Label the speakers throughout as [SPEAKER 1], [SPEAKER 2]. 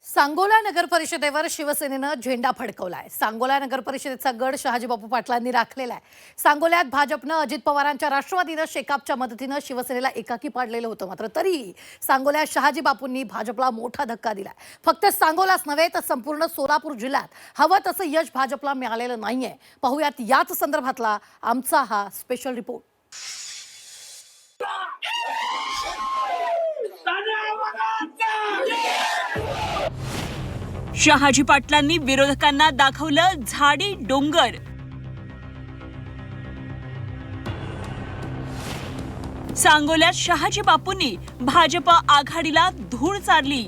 [SPEAKER 1] सांगोला नगर परिषदेवर शिवसेनेनं झेंडा फडकवलाय। सांगोला नगर परिषदेचा गड शहाजीबापू पाटलांनी राखलेला आहे। सांगोल्यात भाजपनं अजित पवारांच्या राष्ट्रवादीनं शेकापच्या मदतीनं शिवसेनेला एकाकी पाडलेलं होतं, मात्र तरीही सांगोल्यात शहाजीबापूंनी भाजपला मोठा धक्का दिलाय। फक्त सांगोलाच नव्हे तर संपूर्ण सोलापूर जिल्ह्यात हवं तसं यश भाजपला मिळालेलं नाहीये। पाहूयात याच संदर्भातला आमचा हा स्पेशल रिपोर्ट।
[SPEAKER 2] शहाजी पाटलांनी विरोधकांना दाखवलं झाडी डोंगर। सांगोल्यात शहाजी बापूंनी भाजप आघाडीला धूळ चारली।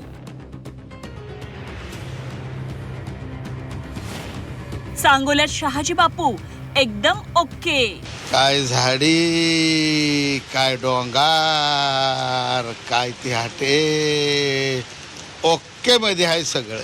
[SPEAKER 2] सांगोल्यात शहाजी बापू एकदम ओके।
[SPEAKER 3] काय झाडी, काय डोंगर, काय ती हाटे, ओके मध्ये आहे सगळं।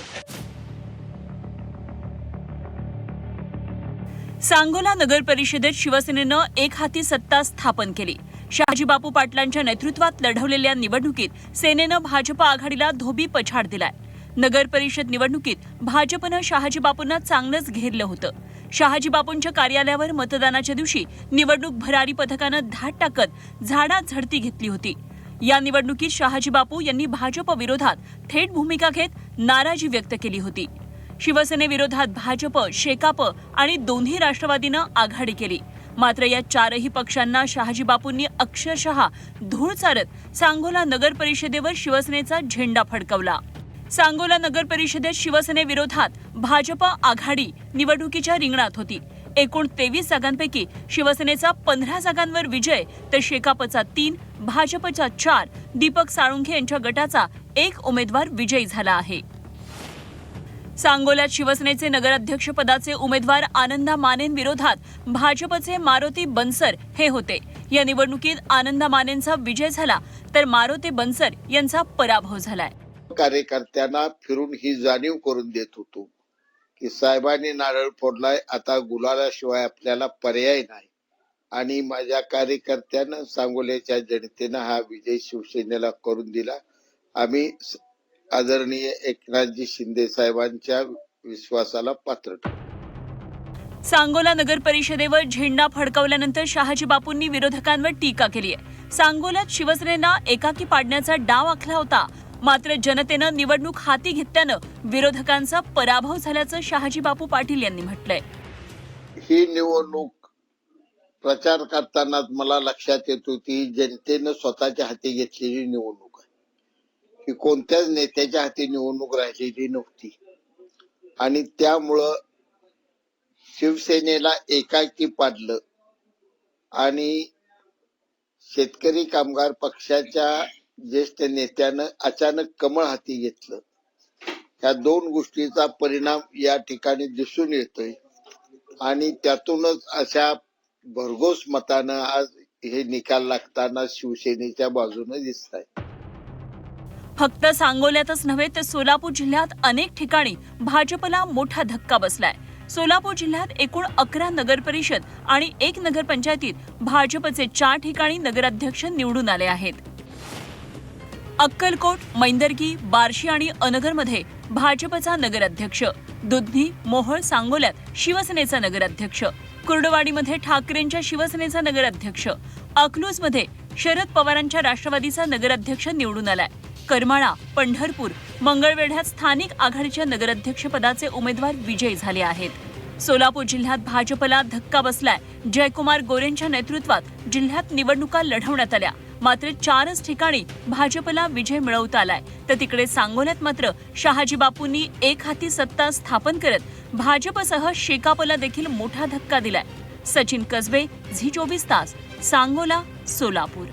[SPEAKER 2] सांगोला नगर परिषदेत शिवसेनेनं एक हाती सत्ता स्थापन केली। शहाजी बापू पाटलांच्या नेतृत्वात लढवलेल्या निवडणुकीत सेनेनं भाजप आघाडीला धोबी पछाड दिलाय। नगर परिषद निवडणुकीत भाजपनं शहाजी बापूंना चांगलंच घेरलं होतं। शहाजी बापूंच्या कार्यालयावर मतदानाच्या दिवशी निवडणूक भरारी पथकानं धाड टाकत झाडाझडती घेतली होती। या निवडणुकीत शहाजी बापू यांनी भाजप विरोधात थेट भूमिका घेत नाराजी व्यक्त केली होती। शिवसेनेविरोधात भाजप, शेकाप आणि दोन्ही राष्ट्रवादीनं आघाडी केली, मात्र या चारही पक्षांना शहाजी बापूंनी अक्षरशः धूळ चारत सांगोला नगर परिषदेवर शिवसेनेचा झेंडा फडकवला। सांगोला नगर परिषदेत शिवसेनेविरोधात भाजप आघाडी निवडणुकीच्या रिंगणात होती। एकूण 23 जागांपैकी शिवसेनेचा 15 जागांवर विजय तर शेकापचा 3, भाजपचा 4, दीपक साळुंखे यांच्या गटाचा 1 उमेदवार विजयी झाला आहे। सांगोल्यात शिवसेनेचे नगराध्यक्ष पदाचे उमेदवार आनंदा मानेंविरोधात भाजपचे मारुती बनसर हे होते। या निवडणुकीत आनंदा मानेंचा विजय झाला तर मारुती बनसर यांचा पराभव झालाय।
[SPEAKER 3] कार्यकर्त्यांना फिरून ही जाणीव करून देत होतो की साहेबांनी नारळ फोडलाय, आता गुलालाशिवाय आपल्याला पर्याय नाही। आणि माझ्या कार्यकर्त्यांना, सांगोल्याच्या जनतेनं हा विजय शिवसेनेला करून दिला। आम्ही आदरणीय एकनाथजी शिंदे साहेबांच्या विश्वासाला पात्र ठरलो।
[SPEAKER 2] सांगोला नगर परिषदेवर झेंडा फडकवल्यानंतर शहाजी बापूंनी विरोधकांवर टीका केली आहे। सांगोल्यात शिवसेनेला एकाकी पाडण्याचा डाव आखला होता, मात्र जनतेनं निवडणूक हाती घेतल्यानं विरोधकांचा पराभव झाल्याचं शहाजी बापू पाटील यांनी म्हटलंय।
[SPEAKER 3] ही निवडणूक प्रचार करताना मला लक्षात येत होती, जनतेनं स्वतःच्या हाती घेतलेली निवडणूक आहे। ही कोणत्याच नेत्याच्या हाती निवडणूक राहिलेली नव्हती आणि त्यामुळं शिवसेनेला एकाकी पाडलं आणि शेतकरी कामगार पक्षाच्या ज्येष्ठ नेत्यानं अचानक कमळ हाती घेतलं। या दोन गोष्टीचा परिणाम या ठिकाणी दिसून येतोय आणि त्यातूनच अशा भरघोस मतानं आज हे निकाल लागताना शिवसेनेच्या बाजूने दिसत आहे।
[SPEAKER 2] फक्त सांगोल्यातच नव्हे तर सोलापूर जिल्ह्यात अनेक ठिकाणी भाजपला मोठा धक्का बसलाय। सोलापूर जिल्ह्यात एकूण 11 नगर परिषद आणि 1 नगरपंचायतीत भाजपचे 4 ठिकाणी नगराध्यक्ष निवडून आले आहेत। अक्कलकोट, मैंदर्गी, बार्शी आणि अनगरमध्ये भाजपचा नगराध्यक्ष, दुधनी, मोहोळ, सांगोल्यात शिवसेनेचा नगराध्यक्ष, कुर्डवाडीमध्ये ठाकरेंच्या शिवसेनेचा नगराध्यक्ष, अकलूजमध्ये शरद पवारांच्या राष्ट्रवादीचा नगराध्यक्ष निवडून आलाय। करमाळा, पंढरपूर, मंगळवेढ्यात स्थानिक आघाडीच्या नगराध्यक्षपदाचे उमेदवार विजयी झाले आहेत। सोलापूर जिल्ह्यात भाजपला धक्का बसलाय। जयकुमार गोरेंच्या नेतृत्वात जिल्ह्यात निवडणुका लढवण्यात आल्या, मात्र 4च ठिकाणी भाजपला विजय मिळवता आलाय, तर तिकडे सांगोल्यात मात्र शहाजी बापूंनी एक हाती सत्ता स्थापन करत भाजपसह शेकापला देखील मोठा धक्का दिलाय। सचिन कसबे, झी 24 तास, सांगोला, सोलापूर।